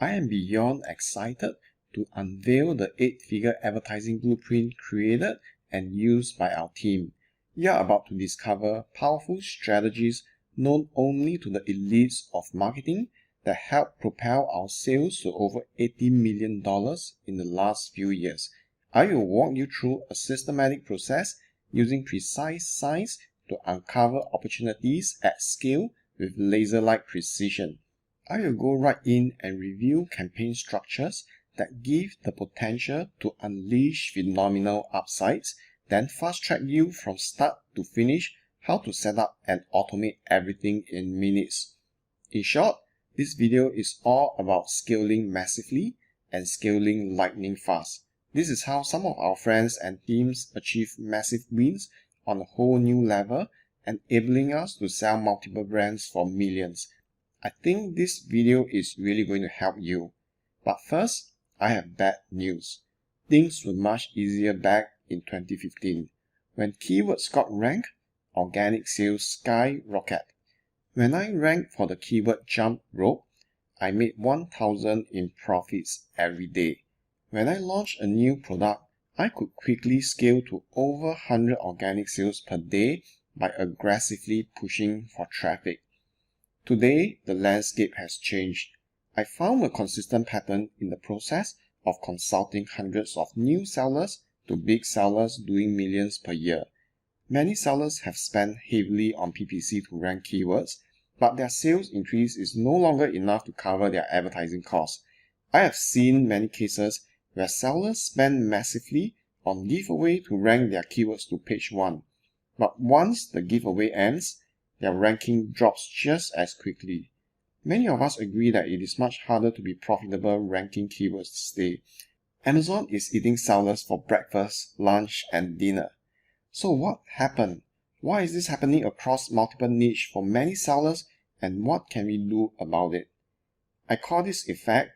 I am beyond excited to unveil the 8-figure advertising blueprint created and used by our team. You are about to discover powerful strategies known only to the elites of marketing that helped propel our sales to over $80 million in the last few years. I will walk you through a systematic process using precise science to uncover opportunities at scale with laser-like precision. I will go right in and review campaign structures that give the potential to unleash phenomenal upsides, then fast-track you from start to finish how to set up and automate everything in minutes. In short, this video is all about scaling massively and scaling lightning fast. This is how some of our friends and teams achieve massive wins on a whole new level, enabling us to sell multiple brands for millions. I think this video is really going to help you. But first, I have bad news. Things were much easier back in 2015. When keywords got ranked, organic sales skyrocketed. When I ranked for the keyword jump rope, I made 1,000 in profits every day. When I launched a new product, I could quickly scale to over 100 organic sales per day by aggressively pushing for traffic. Today, the landscape has changed. I found a consistent pattern in the process of consulting hundreds of new sellers to big sellers doing millions per year. Many sellers have spent heavily on PPC to rank keywords, but their sales increase is no longer enough to cover their advertising costs. I have seen many cases where sellers spend massively on giveaway to rank their keywords to page 1. But once the giveaway ends, their ranking drops just as quickly. Many of us agree that it is much harder to be profitable ranking keywords today. Amazon is eating sellers for breakfast, lunch, and dinner. So what happened? Why is this happening across multiple niches for many sellers, and what can we do about it? I call this effect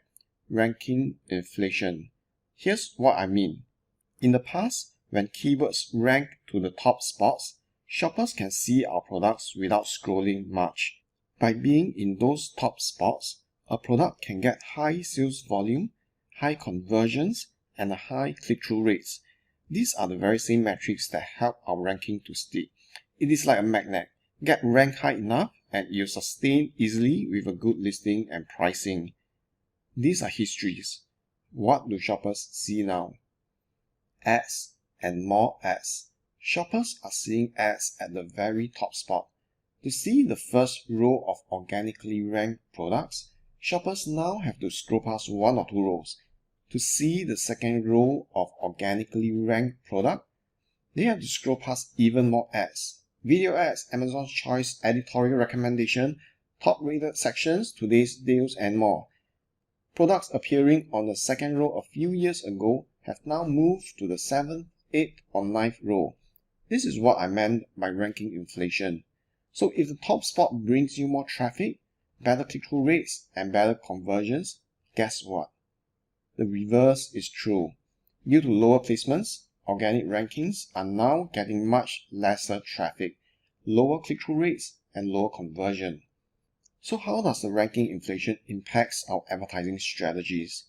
ranking inflation. Here's what I mean. In the past, when keywords rank to the top spots, shoppers can see our products without scrolling much. By being in those top spots, a product can get high sales volume, high conversions, and a high click-through rates. These are the very same metrics that help our ranking to stick. It is like a magnet. Get ranked high enough and you'll sustain easily with a good listing and pricing. These are histories. What do shoppers see now? Ads and more ads. Shoppers are seeing ads at the very top spot. To see the first row of organically ranked products, shoppers now have to scroll past 1 or 2 rows. To see the second row of organically ranked product, they have to scroll past even more ads. Video ads, Amazon's choice, editorial recommendation, top rated sections, today's deals, and more. Products appearing on the second row a few years ago have now moved to the 7th, 8th, or 9th row. This is what I meant by ranking inflation. So if the top spot brings you more traffic, better click-through rates, and better conversions, guess what? The reverse is true. Due to lower placements, organic rankings are now getting much lesser traffic, lower click-through rates, and lower conversion. So how does the ranking inflation impact our advertising strategies?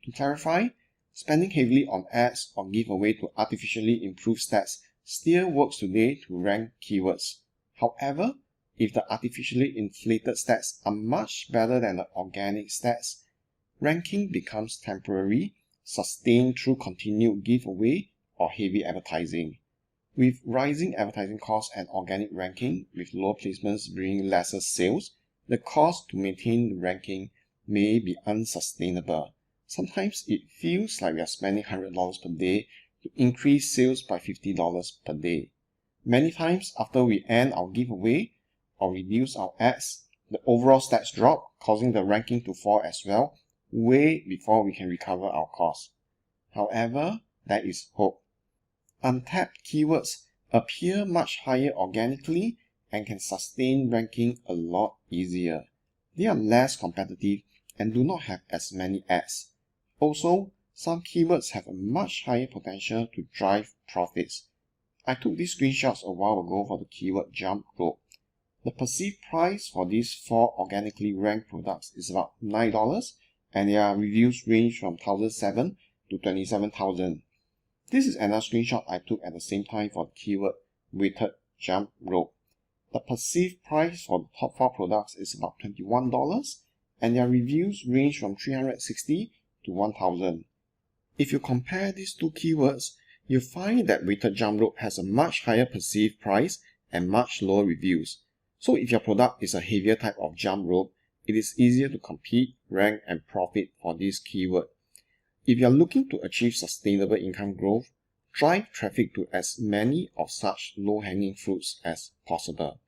To clarify, spending heavily on ads or giveaway to artificially improve stats still works today to rank keywords. However, if the artificially inflated stats are much better than the organic stats, ranking becomes temporary, sustained through continued giveaway or heavy advertising. With rising advertising costs and organic ranking, with low placements bringing lesser sales, the cost to maintain the ranking may be unsustainable. Sometimes it feels like we are spending $100 per day to increase sales by $50 per day. Many times after we end our giveaway or reduce our ads, the overall stats drop, causing the ranking to fall as well, way before we can recover our costs. However, there is hope. Untapped keywords appear much higher organically and can sustain ranking a lot easier. They are less competitive and do not have as many ads. Also, some keywords have a much higher potential to drive profits. I took these screenshots a while ago for the keyword jump rope. The perceived price for these 4 organically ranked products is about $9, and their reviews range from 1,007 to 27,000. This is another screenshot I took at the same time for the keyword weighted jump rope. The perceived price for the top 4 products is about $21, and their reviews range from 360 to 1,000. If you compare these two keywords, you find that weighted jump rope has a much higher perceived price and much lower reviews. So if your product is a heavier type of jump rope, it is easier to compete, rank, and profit for this keyword. If you are looking to achieve sustainable income growth, drive traffic to as many of such low-hanging fruits as possible.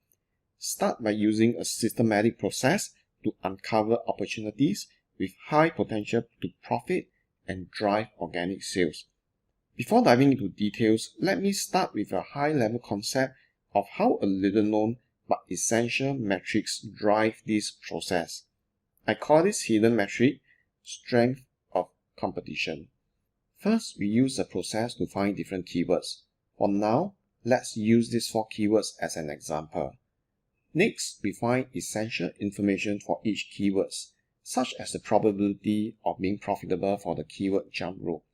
Start by using a systematic process to uncover opportunities with high potential to profit and drive organic sales. Before diving into details, let me start with a high-level concept of how a little-known but essential metrics drive this process. I call this hidden metric strength of competition. First, we use the process to find different keywords. For now, let's use these 4 keywords as an example. Next, we find essential information for each keyword, such as the probability of being profitable for the keyword jump rope.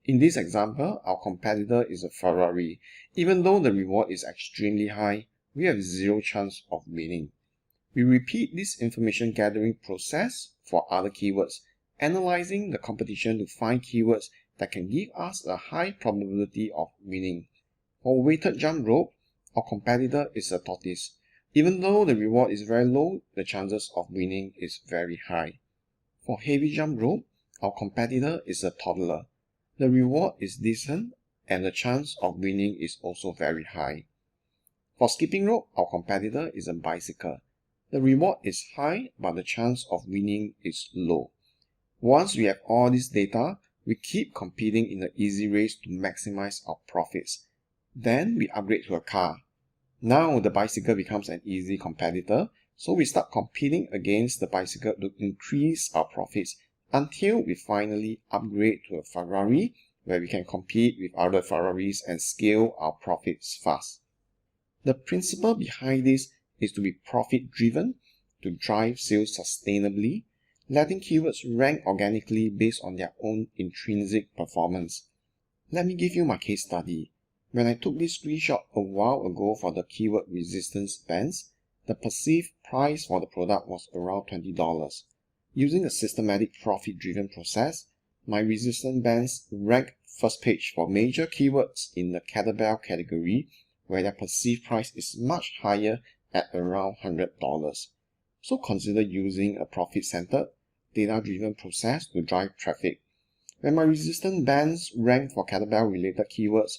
In this example, our competitor is a Ferrari. Even though the reward is extremely high, we have zero chance of winning. We repeat this information gathering process for other keywords, analyzing the competition to find keywords that can give us a high probability of winning. For weighted jump rope, our competitor is a tortoise. Even though the reward is very low, the chances of winning is very high. For heavy jump rope, our competitor is a toddler. The reward is decent and the chance of winning is also very high. For skipping rope, our competitor is a bicycle. The reward is high, but the chance of winning is low. Once we have all this data, we keep competing in the easy race to maximize our profits. Then we upgrade to a car. Now the bicycle becomes an easy competitor, so we start competing against the bicycle to increase our profits until we finally upgrade to a Ferrari, where we can compete with other Ferraris and scale our profits fast. The principle behind this is to be profit-driven, to drive sales sustainably, letting keywords rank organically based on their own intrinsic performance. Let me give you my case study. When I took this screenshot a while ago for the keyword resistance bands, the perceived price for the product was around $20. Using a systematic profit-driven process, my resistance bands rank first page for major keywords in the kettlebell category, where their perceived price is much higher at around $100. So consider using a profit-centered, data-driven process to drive traffic. When my resistance bands ranked for kettlebell-related keywords,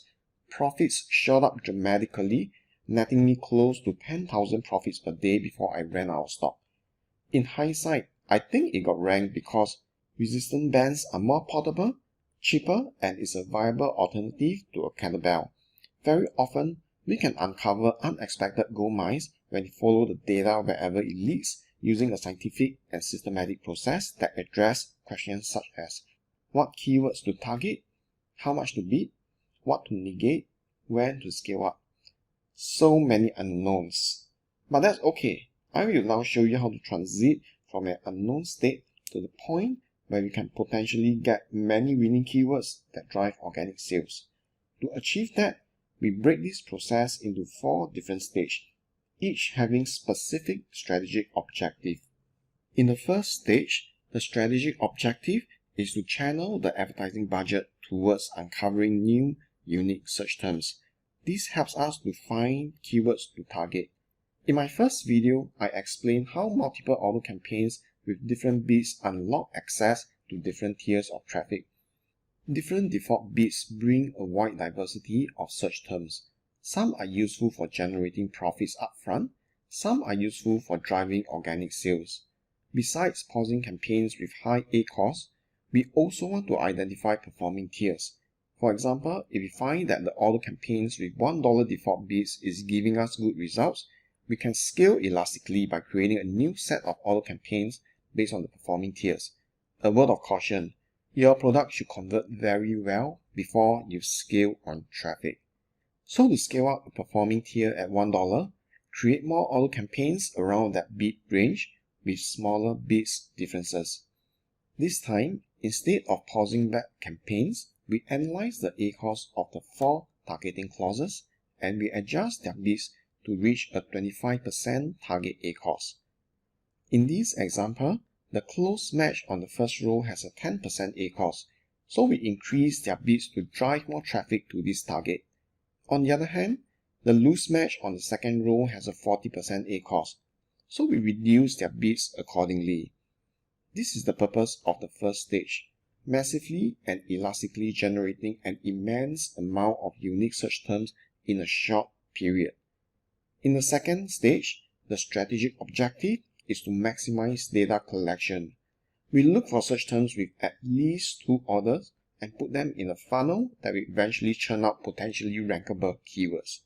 profits shot up dramatically, netting me close to 10,000 profits per day before I ran out of stock. In hindsight, I think it got ranked because resistance bands are more portable, cheaper, and is a viable alternative to a kettlebell. Very often, we can uncover unexpected gold mines when we follow the data wherever it leads using a scientific and systematic process that address questions such as what keywords to target, how much to beat, what to negate, when to scale up. So many unknowns. But that's okay. I will now show you how to transit from an unknown state to the point where we can potentially get many winning keywords that drive organic sales. To achieve that, we break this process into 4 different stages, each having specific strategic objective. In the first stage, the strategic objective is to channel the advertising budget towards uncovering new, unique search terms. This helps us to find keywords to target. In my first video, I explained how multiple auto campaigns with different bids unlock access to different tiers of traffic. Different default bids bring a wide diversity of search terms. Some are useful for generating profits upfront, some are useful for driving organic sales. Besides pausing campaigns with high ACoS, we also want to identify performing tiers. For example, if we find that the auto campaigns with $1 default bids is giving us good results, we can scale elastically by creating a new set of auto campaigns based on the performing tiers. A word of caution, your product should convert very well before you scale on traffic. So to scale up a performing tier at $1, create more auto campaigns around that bid range with smaller bids differences. This time, instead of pausing back campaigns, we analyze the ACoS of the 4 targeting clauses and we adjust their bids to reach a 25% target ACoS. In this example, the close match on the first row has a 10% ACoS, so we increase their bids to drive more traffic to this target. On the other hand, the loose match on the second row has a 40% ACoS, so we reduce their bids accordingly. This is the purpose of the first stage, massively and elastically generating an immense amount of unique search terms in a short period. In the second stage, the strategic objective is to maximize data collection. We look for search terms with at least 2 orders and put them in a funnel that will eventually churn out potentially rankable keywords.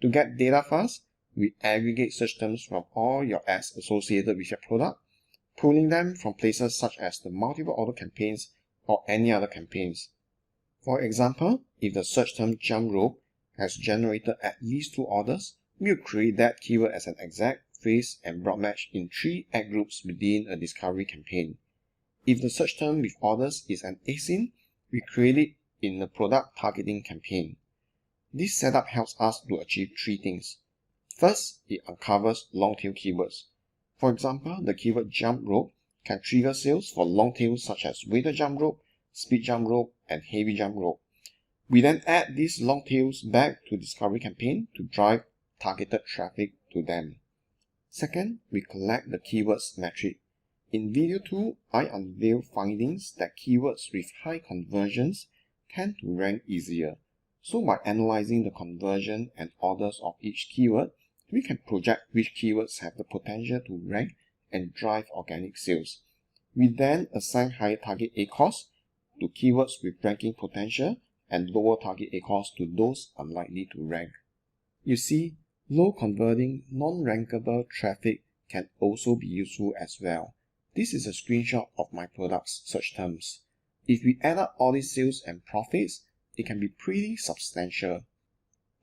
To get data fast, we aggregate search terms from all your ads associated with your product, pulling them from places such as the multiple order campaigns or any other campaigns. For example, if the search term jump rope has generated at least 2 orders, we'll create that keyword as an exact, phrase, and broad match in 3 ad groups within a discovery campaign. If the search term with orders is an ASIN, we create it in the product targeting campaign. This setup helps us to achieve 3 things. First, it uncovers long-tail keywords. For example, the keyword jump rope can trigger sales for long tails such as weighted jump rope, speed jump rope, and heavy jump rope. We then add these long tails back to discovery campaign to drive targeted traffic to them. Second, we collect the keywords metric. In video 2, I unveil findings that keywords with high conversions tend to rank easier. So by analyzing the conversion and orders of each keyword, we can project which keywords have the potential to rank and drive organic sales. We then assign higher target ACoS to keywords with ranking potential and lower target ACoS to those unlikely to rank. You see, low converting, non-rankable traffic can also be useful as well. This is a screenshot of my product's search terms. If we add up all these sales and profits, it can be pretty substantial.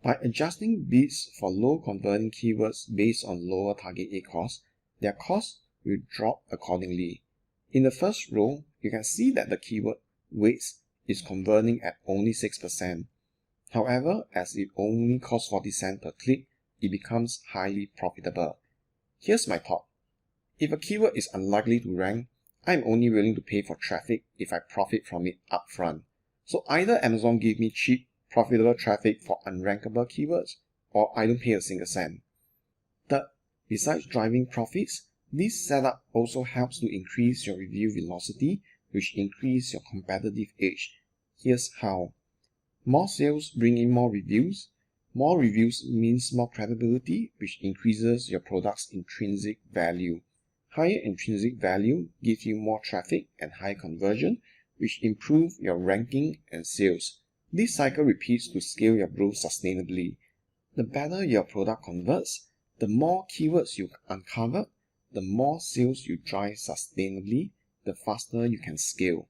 By adjusting bids for low converting keywords based on lower target ACoS, their cost will drop accordingly. In the first row, you can see that the keyword weights is converting at only 6%. However, as it only costs 40 cents per click, it becomes highly profitable. Here's my thought. If a keyword is unlikely to rank, I'm only willing to pay for traffic if I profit from it upfront. So either Amazon give me cheap, profitable traffic for unrankable keywords, or I don't pay a single cent. Third, besides driving profits, this setup also helps to increase your review velocity, which increase your competitive edge. Here's how. More sales bring in more reviews. More reviews means more credibility, which increases your product's intrinsic value. Higher intrinsic value gives you more traffic and high conversion, which improve your ranking and sales. This cycle repeats to scale your growth sustainably. The better your product converts, the more keywords you uncover, the more sales you drive sustainably, the faster you can scale.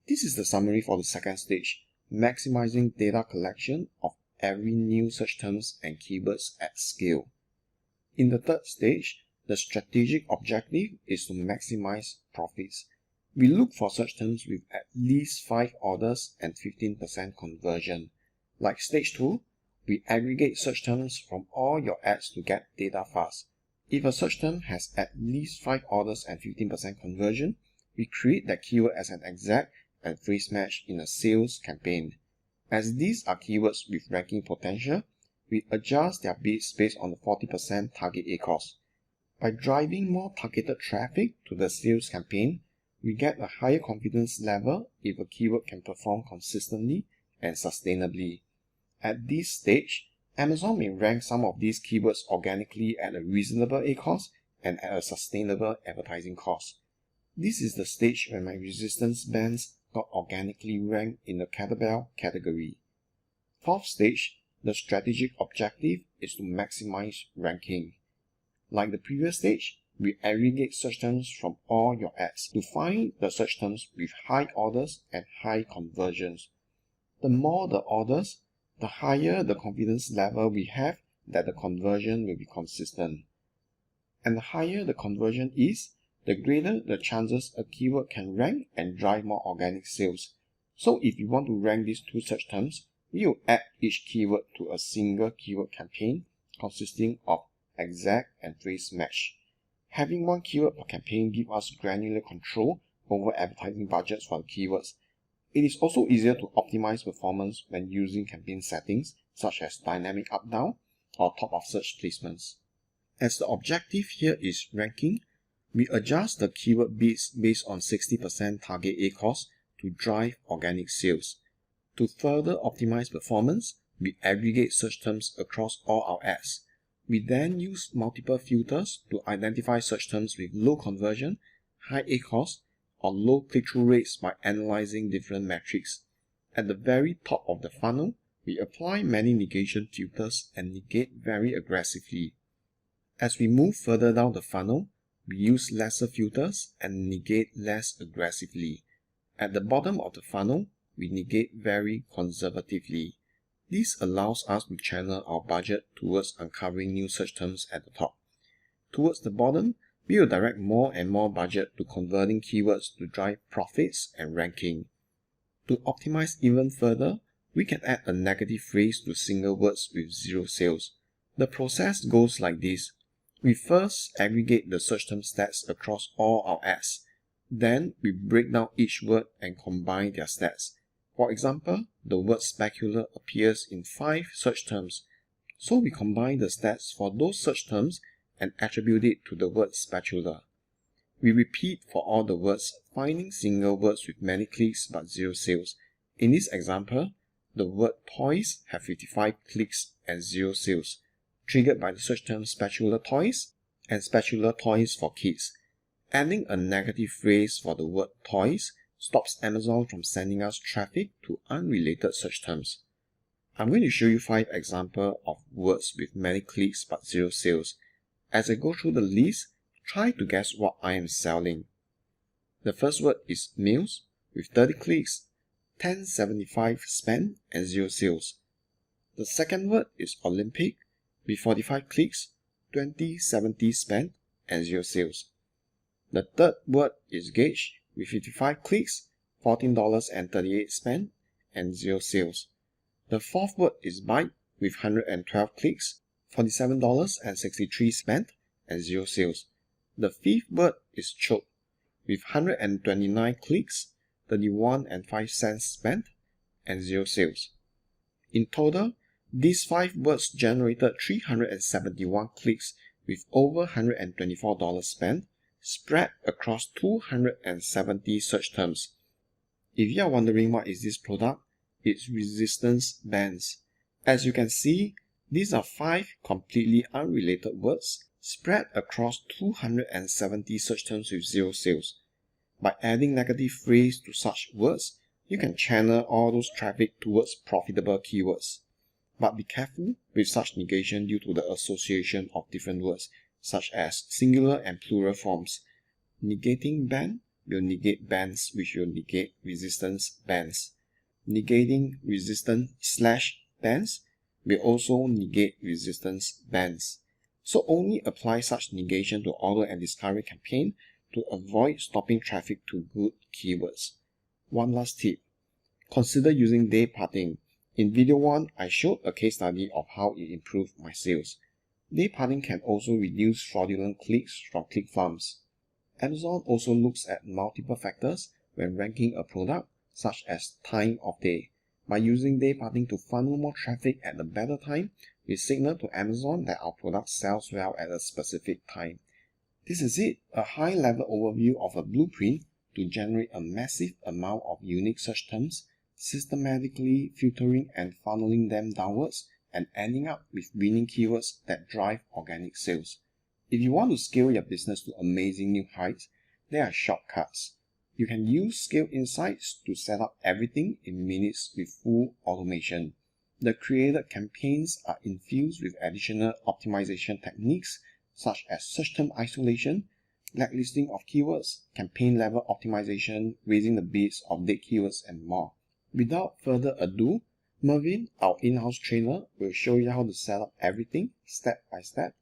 This is the summary for the second stage, maximizing data collection of every new search terms and keywords at scale. In the third stage, the strategic objective is to maximize profits. We look for search terms with at least 5 orders and 15% conversion. Like stage 2, we aggregate search terms from all your ads to get data fast. If a search term has at least 5 orders and 15% conversion, we create that keyword as an exact and phrase match in a sales campaign. As these are keywords with ranking potential, we adjust their bids based on the 40% target ACoS. By driving more targeted traffic to the sales campaign, we get a higher confidence level if a keyword can perform consistently and sustainably. At this stage, Amazon may rank some of these keywords organically at a reasonable ACoS and at a sustainable advertising cost. This is the stage when my resistance bands got organically ranked in the kettlebell category. Fourth stage, the strategic objective is to maximize ranking. Like the previous stage, we aggregate search terms from all your ads to find the search terms with high orders and high conversions. The more the orders, the higher the confidence level we have that the conversion will be consistent. And the higher the conversion is, the greater the chances a keyword can rank and drive more organic sales. So if you want to rank these two search terms, we will add each keyword to a single keyword campaign consisting of exact and phrase match. Having one keyword per campaign gives us granular control over advertising budgets for the keywords. It is also easier to optimize performance when using campaign settings such as dynamic up-down or top of search placements. As the objective here is ranking, we adjust the keyword bids based on 60% target ACoS to drive organic sales. To further optimize performance, we aggregate search terms across all our ads. We then use multiple filters to identify search terms with low conversion, high ACoS, or low click-through rates by analyzing different metrics. At the very top of the funnel, we apply many negation filters and negate very aggressively. As we move further down the funnel, we use lesser filters and negate less aggressively. At the bottom of the funnel, we negate very conservatively. This allows us to channel our budget towards uncovering new search terms at the top. Towards the bottom, we will direct more and more budget to converting keywords to drive profits and ranking. To optimize even further, we can add a negative phrase to single words with zero sales. The process goes like this. We first aggregate the search term stats across all our ads. Then we break down each word and combine their stats. For example, the word specular appears in 5 search terms. So we combine the stats for those search terms and attribute it to the word spatula. We repeat for all the words, finding single words with many clicks but zero sales. In this example, the word toys have 55 clicks and zero sales, triggered by the search term spatula toys and spatula toys for kids. Adding a negative phrase for the word toys stops Amazon from sending us traffic to unrelated search terms. I'm going to show you 5 examples of words with many clicks but zero sales. As I go through the list, try to guess what I am selling. The first word is meals with 30 clicks, 10.75 spent and 0 sales. The second word is Olympic with 45 clicks, 20.70 spent and 0 sales. The third word is gauge with 55 clicks, $14.38 spent and 0 sales. The fourth word is bite with 112 clicks, $47.63 spent and 0 sales. The fifth word is choke with 129 clicks, $31.05 spent and 0 sales. In total, these 5 words generated 371 clicks with over $124 spent, spread across 270 search terms. If you are wondering what is this product, it's resistance bands. As you can see, these are 5 completely unrelated words spread across 270 search terms with 0 sales. By adding negative phrase to such words, you can channel all those traffic towards profitable keywords. But be careful with such negation due to the association of different words, such as singular and plural forms. Negating band will negate bands, which will negate resistance bands. Negating resistance/bands will also negate resistance bands. So only apply such negation to order and discovery campaign to avoid stopping traffic to good keywords. One last tip. Consider using day parting. In video 1, I showed a case study of how it improved my sales. Day parting can also reduce fraudulent clicks from click farms. Amazon also looks at multiple factors when ranking a product, such as time of day. By using day parting to funnel more traffic at a better time, we signal to Amazon that our product sells well at a specific time. This is it, a high-level overview of a blueprint to generate a massive amount of unique search terms, systematically filtering and funneling them downwards, and ending up with winning keywords that drive organic sales. If you want to scale your business to amazing new heights, there are shortcuts. You can use Scale Insights to set up everything in minutes with full automation. The created campaigns are infused with additional optimization techniques such as search term isolation, blacklisting of keywords, campaign level optimization, raising the bids of dead keywords, and more. Without further ado, Mervin, our in-house trainer, will show you how to set up everything step by step